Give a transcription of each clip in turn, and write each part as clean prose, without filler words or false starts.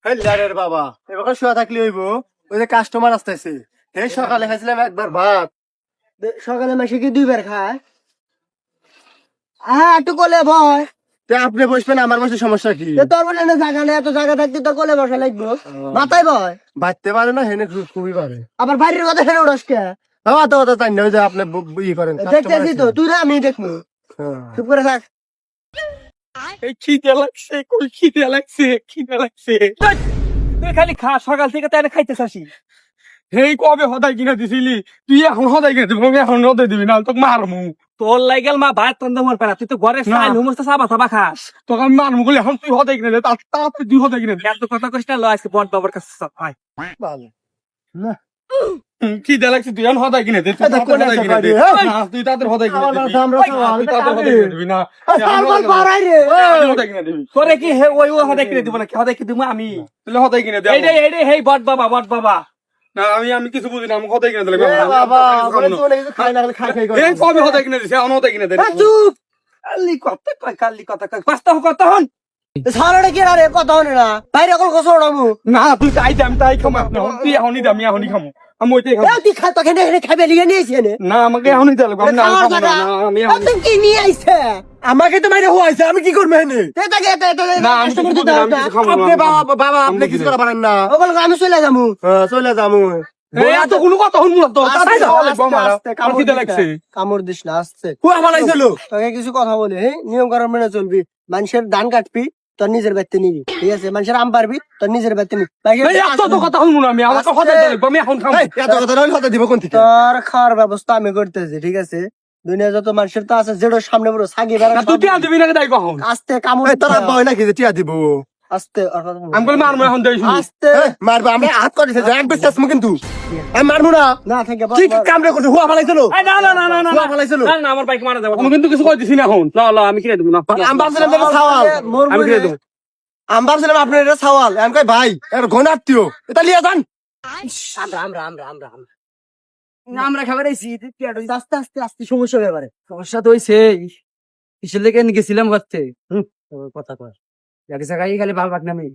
হেল্লারের বাবা এবার শুয়া থাকলে হইব। ওই যে কাস্টমার আসতেছে। এই সকালে খাইছিলাম একবার ভাত, সকালে মাসে কি 2 বার খায়? হ্যাঁ, একটু কোলে ভয়। তে আপনি বসবেন, আমার বসে সমস্যা কি? তোর বলে না জায়গা নেই, এত জায়গা থাকতে তো কোলে বসা লাগবে। মাথায় ভয়। বাঁচতে পারে না, হেনে খুবই পারে। আবার বাইরের কথা ফেলে উড়াস কে? বাবা তো কথা তাই না, ওই যে আপনি ই করেন। দেখতেছি তো, তুই না আমি দেখবো। চুপ করে থাক। খিদে লাগছে, খিদে লাগছে। তুই খালি খা, সকাল থেকে তাই খাইতে চাসি। হেই কবে হদাই কিনে দিছিলি? তুই এখন হদাই কিনে দিবি, এখন হদাই দিবি না, তোকে মারমু। তোর লাগাল মা ভাত তন্দা মর পারা, তুই তো ঘরে স্টাইল হুমস্তা সাবা সাবা খাস। তোকে আমি মারমু বলে এখন তুই হদাই কিনে দে, তারপরে তুই হদাই কিনে দে। এত কথা কইস না, লয় আজকে বট বাবার কাছে সব ভাই। ভালো খিদে লাগছে, তুই এখন হদাই কিনে দে। তুই তাদের হদাই কিনে দিবি। তুই তাদের হদাই কিনে দিবি না। হদাই কিনে দিবি। তোরে কি হে ওই হদাই কিনে দিব নাকি? হদাই কিনে দিব আমি। তাহলে হদাই কিনে দে। এই হেই বট বাবা, বট বাবা। না আমি কিছু বুঝি না, আমি হদাই কিনে দিলে বাবা খাই না, খাই খাই করে। এই কবে হদাই কিনে দিছে, এখন হদাই কিনে দে। চুপ। কালি কথা কয়, কালি কথা কয়। পাঁচটা কথা হন। সারাটা কি রে, কথা হনে না। বাইরে কল কসো উড়ামু। না তুই তাই দে, আমি তাই খামো। তুই এখনই দে, আমি এখনই খামো। আমি ওইটাই খাবো। তুই খা, তোকে খাইবে লিগে নিয়ে আইছি এনে। না আমাকে এখনই দে, আমি না খাবো না, আমি তুই কি নিয়ে আইছে? আমাকে তো মাইরে হওয়াইছে, আমি কি করবো এনে? না আমি কিছু বুঝি না, আমি কিছু খাবো আপনি না। বাবা আপনি কিছু করা পারেন না। আমি চলে যাবো। চলে যাবো। এই এত কোনো কথা হন না তো। তাই দাও লাগবে আমার। আমার খিদে লাগছে। কামড় দিস না, আসছে। হুয়া বানাইছিল। তোকে কিছু কথা বলে, নিয়ম কারণ মেনে চলবি। মানুষের ধান কাটবি, তোর নিজের বাড়িতে নিবি, ঠিক আছে? মানুষের আম পারবি, তোর নিজের বাড়িতে নিবি। এই এত তো কথা হন না, আমি আমাকে হদাই দে লাগবে, আমি এখন খাবো। এই, এত কথা নইলে হতে দিব কোন থেকে? তোর খাওয়ার ব্যবস্থা আমি করতেছি, ঠিক আছে? দুনিয়া যত মানুষের তো আছে, যেটা সামনে বড় সাগি না তুই টিয়া দিবি নাকি তাই কখন? আস্তে কামড় এই, তোর আব্বা হয় নাকি যে টিয়া দিব? আস্তে আমি বলে মারমু এখন দেই শুনি। আস্তে মারবো, আমি হাত করেছে যে একবার চেষ্টা কিন্তু আমি মারবো না। না থেকে কি কামড়ে করছে? হুয়া বানাইছিল। এই না না না না না হুয়া বানাইছিল। না না আমার বাইক মারা যাবে। আমি কিন্তু কিছু কই দিছি না এখন। না না আমি কিনে দেব না। আমি ভাবছিলাম এটা সাওয়াল। আমি কিনে দেব। আমি ভাবছিলাম আপনার এটা সাওয়াল। আমি কই ভাই এর ঘন আত্মীয়, এটা লিয়ে যান। আমরা খাবার আইছি, আস্তে আস্তে আস্তে সমস্যা ব্যাপারে। সমস্যা তো হইছে কিসের লেগে গেছিলাম করতে কথা কর এক জায়গায় খালি ভাল পাক নামি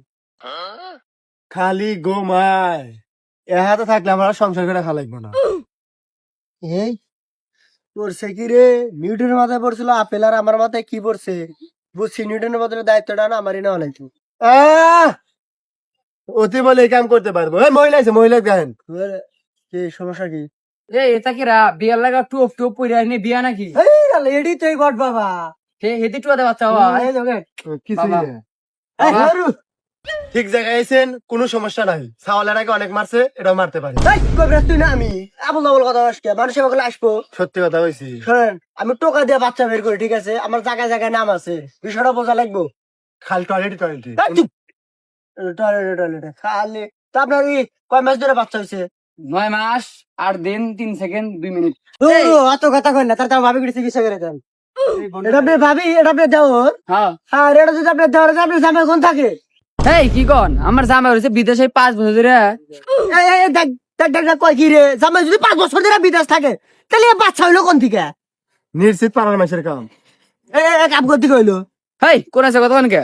খালি গোমায় এ হাতে থাকলে আমরা সংসার করে খালাইবো না। এই পড়ছে কি রে? নিউটনের মাথায় পড়ছিল আপেল, আর আমার মাথায় কি পড়ছে? বুঝছি, নিউটনের বদলে দায়িত্বটা না আমারই নেওয়া লাগতো। আহ! অতি বলে এই কাম করতে পারবো। এই মহিলা আছে, মহিলা গান। কি সমস্যা কি? এটা কি রা বিয়ার লাগা টুপ টুপ পইরা নি বিয়া নাকি এডি তুই গড বাবা। হেদি টুয়া দে বাচ্চা হয় কিছুই বাবা। না। ঠিক জায়গায় আইছেন, কোনো সমস্যা নাই। সাওয়ালের আগে অনেক মারছে, এটাও মারতে পারে। তুই না আমি আবল আবল কথা আজকে মানুষের বলে আসবো। সত্যি কথা কইছি। শোনেন, আমি টোকা দিয়ে বাচ্চা বের করি, ঠিক আছে? আমার জায়গায় জায়গায় নাম আছে, বিষয়টা বোঝা লাগবো। খালি টয়লেট টয়লেট। টয়লেটে খালি তো আপনার কয় মাস ধরে বাচ্চা হয়েছে? 9 মাস 8 দিন 3 সেকেন্ড 2 মিনিট অত কথা কই না, তার ভাবি করে চিকিৎসা করে দেন। এটা আপনি ভাবি, এটা আপনি দেওর। হ্যাঁ আর এটা যদি আপনি দেওয়ার, আপনি জামাই কোন থাকে? এই কি কোন আমার জামাই হইছে বিদেশে 5 বছর ধরে কয় কি রে, জামাই যদি 5 বছর ধরে বিদেশ থাকে, তাহলে এ বাচ্চা হইলো কোন থেকে? নিশ্চিত পাড়ার মাসের কাম। কাম করতে হইলো। হেই কোন আছে কথা কোন কে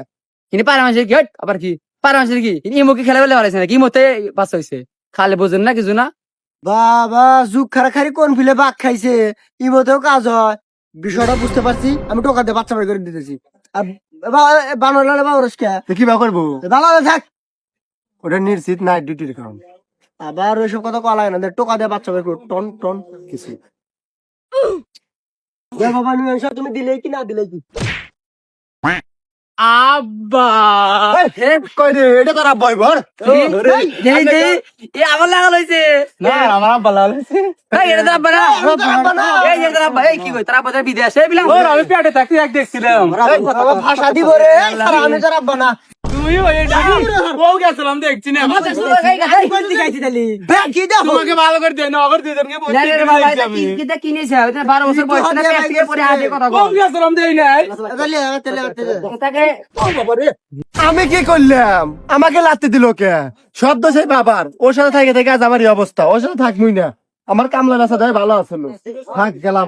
ইনি পারা মাসের কি আবার কি পারা মাসের কি ইনি মুখে খেলা বলে হারাইছে না কি মতে বাচ্চা হইছে খালে বুঝেন না কিছু না বাবা যুগ খারাখারি কোন ফিলে বাঘ খাইছে, ইমতেও কাজ হয়। বিষয়টা বুঝতে পারছি, আমি টোকা দিয়ে বাচ্চা বের করে দিতেছি। আর বানর বাবরস কে তো কি বা করবো? ভালো থাক। ওটা নিশ্চিত নাইট ডিউটির কাম। আবার ওইসব কথা কলা না, টোকা দিয়ে বাচ্চা বের করো, টন টন কিছু বাবা নিয়ে তুমি দিলে কি না দিলে কি? আব্বা কই রে, এটা তোর আব্বা হইব? আমার লাগাল হইছে না আমার আব্বা লাগাইছে। এই এটা তো আব্বা না এই যে তোর আব্বা এই কি কই তোর আব্বা তো বিদেশে বিলাম আমি পেটে থাকতে এক দেখছিলাম। ভাষা দিব রে, আমি তো রাখবো না। তুই ওই বউ গেছিলাম দেখছি না। কি দেখো তোমাকে ভালো করে দেয় না, অগর দুজনকে বলছি আমি। কিটা কিনেছে 12 বছর বয়স না পেট থেকে পরে হাতে কথা বউ কও গেছিলাম দেই নাই। তাকে আমি কি করলাম? আমাকে লাত্তি দিল কে? শব্দ সেই বাবার। ওর সাথে থেকে থেকে আজ আমার এই অবস্থা। ওর সাথে থাকবই না। আমার কামলা রাস্তা ভালো আছে। থাক গেলাম।